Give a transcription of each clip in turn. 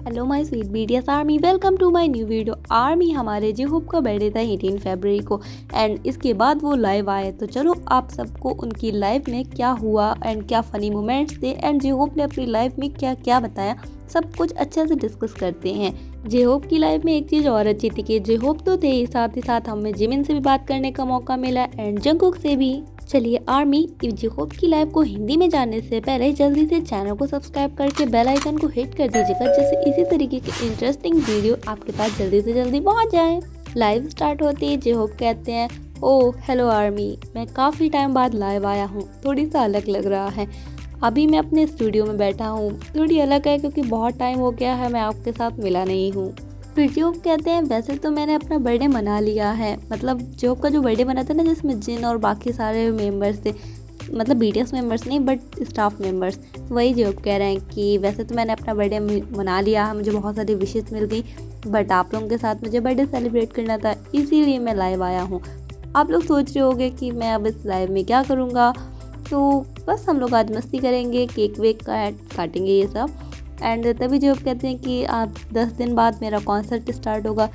Hello my sweet BTS army, welcome to my new video. Army हमारे J Hope का birthday था 18 फरवरी को and इसके बाद वो लाइव आए। तो चलो आप सबको उनकी लाइफ में क्या हुआ एंड क्या फ़नी मोमेंट्स थे एंड जेहोप ने अपनी लाइफ में क्या क्या बताया, सब कुछ अच्छे से डिस्कस करते हैं। जेहोप की लाइफ में एक चीज़ और अच्छी थी कि जेहोप तो थे, साथ ही साथ हमें जिमिन से भी बात करने का मौका मिला एंड जंगकुक से भी। चलिए आर्मी, जेहोप की लाइफ को हिंदी में जानने से पहले जल्दी से चैनल को सब्सक्राइब करके बेल आइकन को हिट कर दीजिएगा, जिससे इसी तरीके के इंटरेस्टिंग वीडियो आपके पास जल्दी से जल्दी पहुंच जाए। लाइव स्टार्ट होते ही जेहोप कहते हैं, ओह हेलो आर्मी, मैं काफ़ी टाइम बाद लाइव आया हूँ, थोड़ी सा अलग लग रहा है। अभी मैं अपने स्टूडियो में बैठा हूँ, थोड़ी अलग है क्योंकि बहुत टाइम हो गया है मैं आपके साथ मिला नहीं हूँ। फिर जेहोप कहते हैं, वैसे तो मैंने अपना बर्थडे मना लिया है, मतलब जेहोप का जो बर्थडे मना था ना, जिसमें जिन और बाकी सारे मेंबर्स थे, मतलब बीटीएस मेंबर्स नहीं बट स्टाफ मेंबर्स, वही जेहोप कह रहे हैं कि वैसे तो मैंने अपना बर्थडे मना लिया है, मुझे बहुत सारी विशेस मिल गई, बट आप लोगों के साथ मुझे बर्थडे सेलिब्रेट करना था, इसीलिए मैं लाइव आया हूँ। आप लोग सोच रहे होंगे कि मैं अब इस लाइव में क्या करूँगा, तो बस हम लोग आज मस्ती करेंगे, केक वेक काटेंगे ये सब। एंड तभी जेहोप कहते हैं कि आप 10 दिन बाद मेरा कॉन्सर्ट स्टार्ट होगा।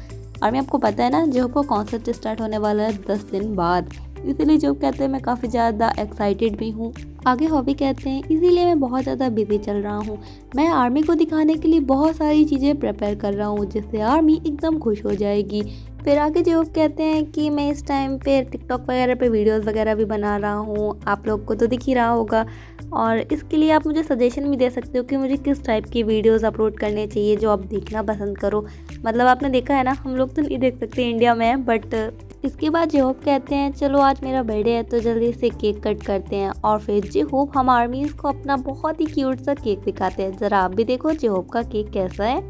और मैं आपको पता है ना, जेहोप का कॉन्सर्ट स्टार्ट होने वाला है 10 दिन बाद, इसीलिए जेहोप कहते हैं मैं काफ़ी ज़्यादा एक्साइटेड भी हूँ। आगे हॉबी कहते हैं, इसीलिए मैं बहुत ज़्यादा बिजी चल रहा हूँ। मैं आर्मी को दिखाने के लिए बहुत सारी चीज़ें प्रिपेयर कर रहा हूँ, जिससे आर्मी एकदम खुश हो जाएगी। फिर आगे जेहोप कहते हैं कि मैं इस टाइम पे टिकटॉक वगैरह पे वीडियोस वगैरह भी बना रहा हूँ, आप लोग को तो दिख ही रहा होगा। और इसके लिए आप मुझे सजेशन भी दे सकते हो कि मुझे किस टाइप की वीडियोस अपलोड करने चाहिए जो आप देखना पसंद करो। मतलब आपने देखा है ना, हम लोग तो नहीं देख सकते, इंडिया में है, बट इसके बाद जेहोप कहते हैं, चलो आज मेरा बर्थडे है तो जल्दी से केक कट करते हैं। और फिर जेहोप हम आर्मीज़ को अपना बहुत ही क्यूट सा केक दिखाते हैं। ज़रा आप भी देखो जेहोप का केक कैसा है।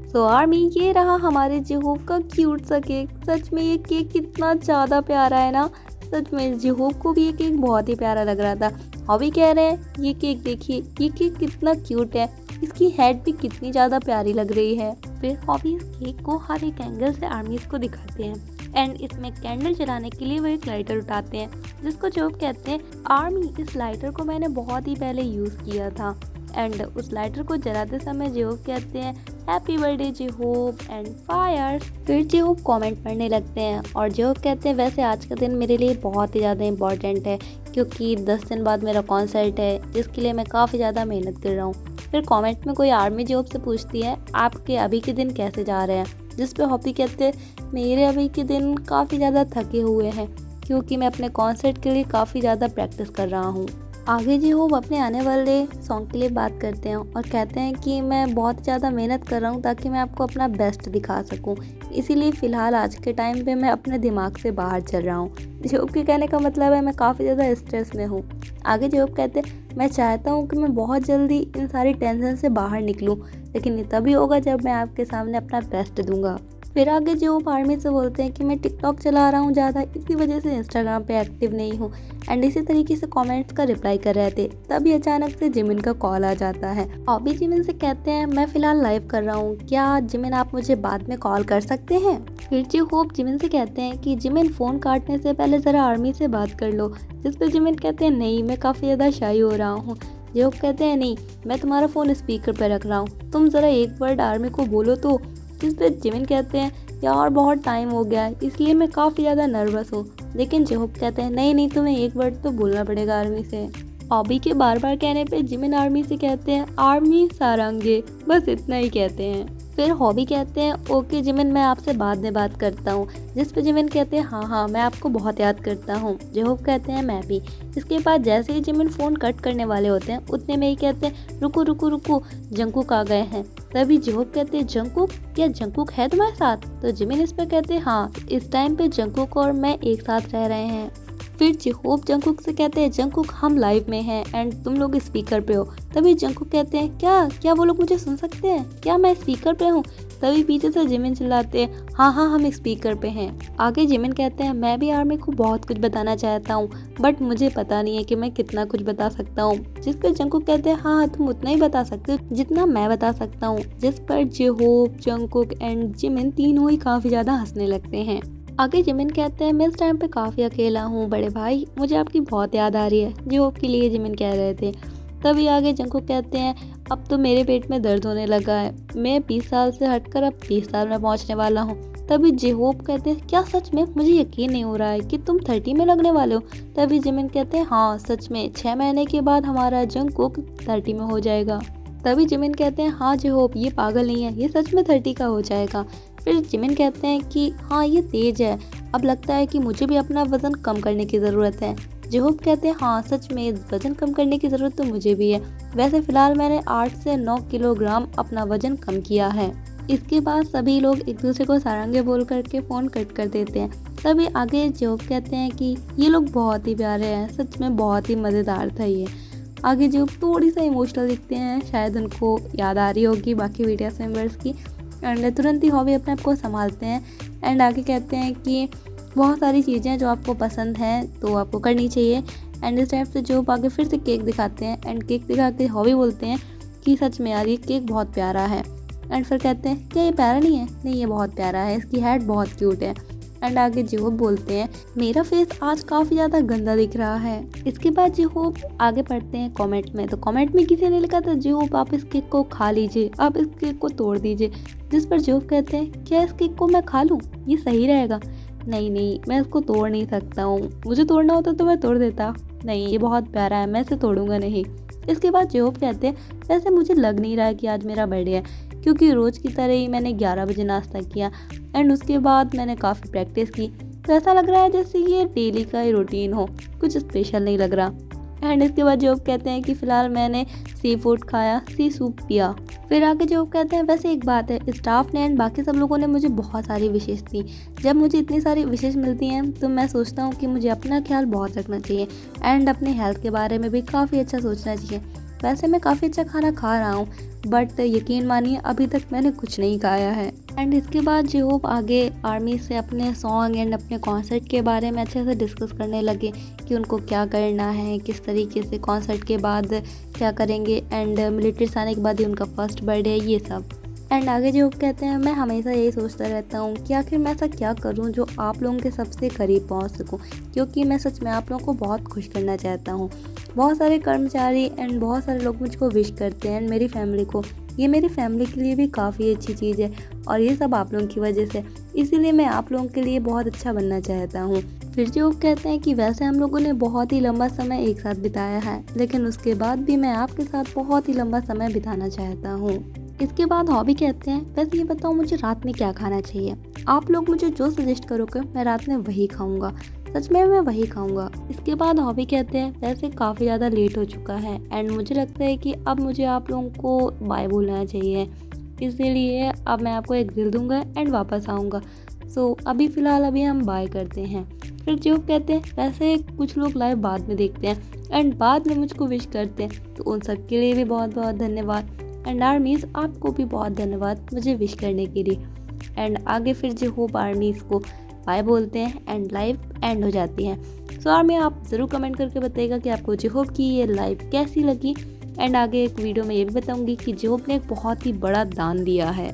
सो आर्मी, ये रहा हमारे जेहोप का क्यूट सा केक। सच में ये केक कितना ज़्यादा प्यारा है ना, सच में जेहोप को भी ये केक बहुत ही प्यारा लग रहा था। हॉबी कह रहे हैं, ये केक देखिए, ये केक कितना क्यूट है, इसकी हेड भी कितनी ज़्यादा प्यारी लग रही है। फिर हॉबी इस केक को हर एक एंगल से आर्मीज़ को दिखाते हैं एंड इसमें कैंडल जलाने के लिए वो एक लाइटर उठाते हैं, जिसको जेहोप कहते हैं, आर्मी इस लाइटर को मैंने बहुत ही पहले यूज़ किया था। एंड उस लाइटर को जलाते समय जेहोप कहते हैं, हैप्पी बर्थडे जेहोप एंड फायर। फिर जेहोप कमेंट पढ़ने लगते हैं और जेहोप कहते हैं, वैसे आज का दिन मेरे लिए बहुत ही ज़्यादा इम्पॉर्टेंट है क्योंकि 10 दिन बाद मेरा कॉन्सर्ट है, जिसके लिए मैं काफ़ी ज़्यादा मेहनत कर रहा हूँ। फिर कमेंट में कोई आर्मी जेहोप से पूछती है, आपके अभी के दिन कैसे जा रहे हैं, जिस पे हॉबी कहते हैं, मेरे अभी के दिन काफ़ी ज़्यादा थके हुए हैं क्योंकि मैं अपने कॉन्सर्ट के लिए काफ़ी ज़्यादा प्रैक्टिस कर रहा हूँ। आगे जेहोप अपने आने वाले सॉन्ग के लिए बात करते हैं और कहते हैं कि मैं बहुत ज़्यादा मेहनत कर रहा हूँ ताकि मैं आपको अपना बेस्ट दिखा सकूँ, इसीलिए फ़िलहाल आज के टाइम पे मैं अपने दिमाग से बाहर चल रहा हूँ। जेहोप के कहने का मतलब है मैं काफ़ी ज़्यादा स्ट्रेस में हूँ। आगे जेहोप कहते हैं, मैं चाहता हूँ कि मैं बहुत जल्दी इन सारी टेंशन से बाहर निकलूँ, लेकिन ये तभी होगा जब मैं आपके सामने अपना बेस्ट दूंगा। फिर आगे जेहोप आर्मी से बोलते हैं कि मैं टिकटॉक चला रहा हूँ ज़्यादा, इसी वजह से इंस्टाग्राम पे एक्टिव नहीं हूँ एंड इसी तरीके से कमेंट्स का रिप्लाई कर रहे थे। तभी अचानक से जिमिन का कॉल आ जाता है। हॉबी जिमिन से कहते हैं, मैं फ़िलहाल लाइव कर रहा हूँ, क्या जिमिन आप मुझे बाद में कॉल कर सकते हैं। फिर जेहोप जिमिन से कहते हैं कि जिमिन फ़ोन काटने से पहले ज़रा आर्मी से बात कर लो, जिस पर जिमिन कहते हैं, नहीं मैं काफ़ी ज़्यादा शाई हो रहा हूँ। जेहोप कहते हैं, नहीं मैं तुम्हारा फ़ोन स्पीकर पर रख रहा हूँ, तुम ज़रा एक वर्ड आर्मी को बोलो तो। जिस पर जिमिन कहते हैं, यार बहुत टाइम हो गया है इसलिए मैं काफ़ी ज़्यादा नर्वस हूँ। लेकिन जेहोप कहते हैं, नहीं नहीं तुम्हें एक वर्ड तो बोलना पड़ेगा आर्मी से। हॉबी के बार बार कहने पे जिमिन आर्मी से कहते हैं, आर्मी सारंगे, बस इतना ही कहते हैं। फिर हॉबी कहते हैं, ओके जिमिन मैं आपसे बाद में बात करता हूँ, जिस पे जिमिन कहते हैं, हाँ हाँ मैं आपको बहुत याद करता हूँ। जेहोप कहते हैं, मैं भी। इसके बाद जैसे ही जिमिन फ़ोन कट करने वाले होते हैं उतने में ही कहते हैं, रुको रुको रुको, जंगकुक आ गए हैं। तभी जेहोप कहते हैं, जंगकुक, क्या जंगकुक है तुम्हारे साथ। तो जिमिन इस पर कहते हैं, हाँ इस टाइम पे जंगकुक और मैं एक साथ रह रहे हैं। फिर जेहोप जंगकुक से कहते हैं, जंगकुक हम लाइव में हैं एंड तुम लोग स्पीकर पे हो। तभी जंगकुक कहते हैं, क्या क्या वो लोग मुझे सुन सकते हैं, क्या मैं स्पीकर पे हूँ। तभी पीछे से जिमिन चिल्लाते हैं, हाँ हाँ हम स्पीकर पे हैं। आगे जिमिन कहते हैं, मैं भी आर्मी को बहुत कुछ बताना चाहता हूँ बट मुझे पता नहीं है कि मैं कितना कुछ बता सकता हूँ। जिस पर जंगकुक कहते हैं, हाँ हाँ तुम उतना ही बता सकते हो जितना मैं बता सकता हूँ। जिस पर जेहोप जंगकुक एंड जिमिन तीनों ही काफ़ी ज़्यादा हंसने लगते हैं। आगे जिमिन कहते हैं, मैं इस टाइम पे काफ़ी अकेला हूँ बड़े भाई, मुझे आपकी बहुत याद आ रही है, जेहोप के लिए जिमिन कह रहे थे। तभी आगे जंगकुक कहते हैं, अब तो मेरे पेट में दर्द होने लगा है, मैं 20 साल से हटकर अब 30 साल में पहुंचने वाला हूँ। तभी जेहोप कहते हैं, क्या सच में? मुझे यकीन नहीं हो रहा है कि तुम 30 में लगने वाले हो। तभी जिमिन कहते हैं, हाँ सच में, 6 महीने के बाद हमारा जंगकुक 30 में हो जाएगा। तभी जिमिन कहते हैं, हाँ जेहोप ये पागल नहीं है, ये सच में 30 का हो जाएगा। फिर जिमिन कहते हैं कि हाँ ये तेज है, अब लगता है कि मुझे भी अपना वजन कम करने की ज़रूरत है। जेहोप कहते हैं, हाँ सच में वजन कम करने की ज़रूरत तो मुझे भी है। वैसे फ़िलहाल मैंने 8 से 9 किलोग्राम अपना वजन कम किया है। इसके बाद सभी लोग एक दूसरे को सारंगे बोल करके फ़ोन कट कर देते हैं। तभी आगे जेहोप कहते हैं कि ये लोग बहुत ही प्यारे हैं, सच में बहुत ही मज़ेदार था ये। आगे जेहोप थोड़ी सा इमोशनल दिखते हैं, शायद उनको याद आ रही होगी बाकी बीटीएस मेंबर्स की, एंड तुरंत ही हॉबी अपने आप को संभालते हैं। एंड आगे कहते हैं कि बहुत सारी चीज़ें जो आपको पसंद हैं तो आपको करनी चाहिए। एंड इस टाइप से जो आगे फिर से केक दिखाते हैं, एंड केक दिखा के हॉबी बोलते हैं कि सच में यार ये केक बहुत प्यारा है। एंड फिर कहते हैं, क्या ये प्यारा नहीं है? नहीं ये बहुत प्यारा है, इसकी हेड बहुत क्यूट है। एंड आगे जेहोप बोलते हैं, मेरा फेस आज काफ़ी ज़्यादा गंदा दिख रहा है। इसके बाद जेहोप आगे पढ़ते हैं कमेंट में, तो कमेंट में किसी ने लिखा था, जेहोप आप इस केक को खा लीजिए, आप इस केक को तोड़ दीजिए। जिस पर जेहोप कहते हैं, क्या इस केक को मैं खा लूँ? ये सही रहेगा? नहीं नहीं, मैं इसको तोड़ नहीं सकता हूँ, मुझे तोड़ना होता तो मैं तोड़ देता। नहीं ये बहुत प्यारा है, मैं इसे तोड़ूंगा नहीं। इसके बाद जेहोप कहते हैं, वैसे मुझे लग नहीं रहा है कि आज मेरा बर्थडे है, क्योंकि रोज़ की तरह ही मैंने 11 बजे नाश्ता किया एंड उसके बाद मैंने काफ़ी प्रैक्टिस की, तो ऐसा लग रहा है जैसे ये डेली का ही रूटीन हो, कुछ स्पेशल नहीं लग रहा। एंड इसके बाद जेहोप कहते हैं कि फ़िलहाल मैंने सी फूड खाया, सी सूप पिया। फिर आगे जेहोप कहते हैं, वैसे एक बात है, स्टाफ ने एंड बाकी सब लोगों ने मुझे बहुत सारी विशेष दी। जब मुझे इतनी सारी विशेष मिलती हैं तो मैं सोचता हूँ कि मुझे अपना ख्याल बहुत रखना चाहिए एंड अपने हेल्थ के बारे में भी काफ़ी अच्छा सोचना चाहिए। वैसे मैं काफ़ी अच्छा खाना खा रहा हूँ, बट यकीन मानिए अभी तक मैंने कुछ नहीं खाया है। एंड इसके बाद जेहोप आगे आर्मी से अपने सॉन्ग एंड अपने कॉन्सर्ट के बारे में अच्छे से डिस्कस करने लगे कि उनको क्या करना है, किस तरीके से कॉन्सर्ट के बाद क्या करेंगे, एंड मिलिट्री से आने के बाद ही उनका फर्स्ट बर्थडे है, ये सब। एंड आगे जेहोप कहते हैं, मैं हमेशा यही सोचता रहता हूँ कि आखिर मैं ऐसा क्या करूँ जो आप लोगों के सबसे करीब पहुँच सकूँ, क्योंकि मैं सच में आप लोगों को बहुत खुश करना चाहता हूँ। बहुत सारे कर्मचारी एंड बहुत सारे लोग मुझको विश करते हैं एंड मेरी फैमिली को, ये मेरी फैमिली के लिए भी काफ़ी अच्छी चीज़ है और ये सब आप लोगों की वजह से, इसीलिए मैं आप लोगों के लिए बहुत अच्छा बनना चाहता हूँ। फिर जो कहते हैं कि वैसे हम लोगों ने बहुत ही लंबा समय एक साथ बिताया है, लेकिन उसके बाद भी मैं आपके साथ बहुत ही लंबा समय बिताना चाहता हूँ। इसके बाद हॉबी कहते हैं, वैसे ये बताओ मुझे रात में क्या खाना चाहिए? आप लोग मुझे जो सजेस्ट करोगे मैं रात में वही खाऊंगा, सच में मैं वही खाऊंगा। इसके बाद हॉबी कहते हैं, वैसे काफ़ी ज़्यादा लेट हो चुका है एंड मुझे लगता है कि अब मुझे आप लोगों को बाय बोलना चाहिए, इसीलिए अब मैं आपको एक दिल दूंगा एंड वापस आऊँगा। सो अभी फ़िलहाल हम बाय करते हैं। फिर जो कहते हैं, वैसे कुछ लोग लाइव बाद में देखते हैं एंड बाद में मुझको विश करते हैं, तो उन सब के लिए भी बहुत बहुत धन्यवाद। एंड आर्मीज़ आपको भी बहुत धन्यवाद मुझे विश करने के लिए। एंड आगे फिर जेहोप आर्मीज़ को बाय बोलते हैं एंड लाइव एंड हो जाती है। सो आर्मी आप ज़रूर कमेंट करके बताइएगा कि आपको जेहोप की ये लाइव कैसी लगी। एंड आगे एक वीडियो में ये भी बताऊंगी कि जेहोप ने एक बहुत ही बड़ा दान दिया है।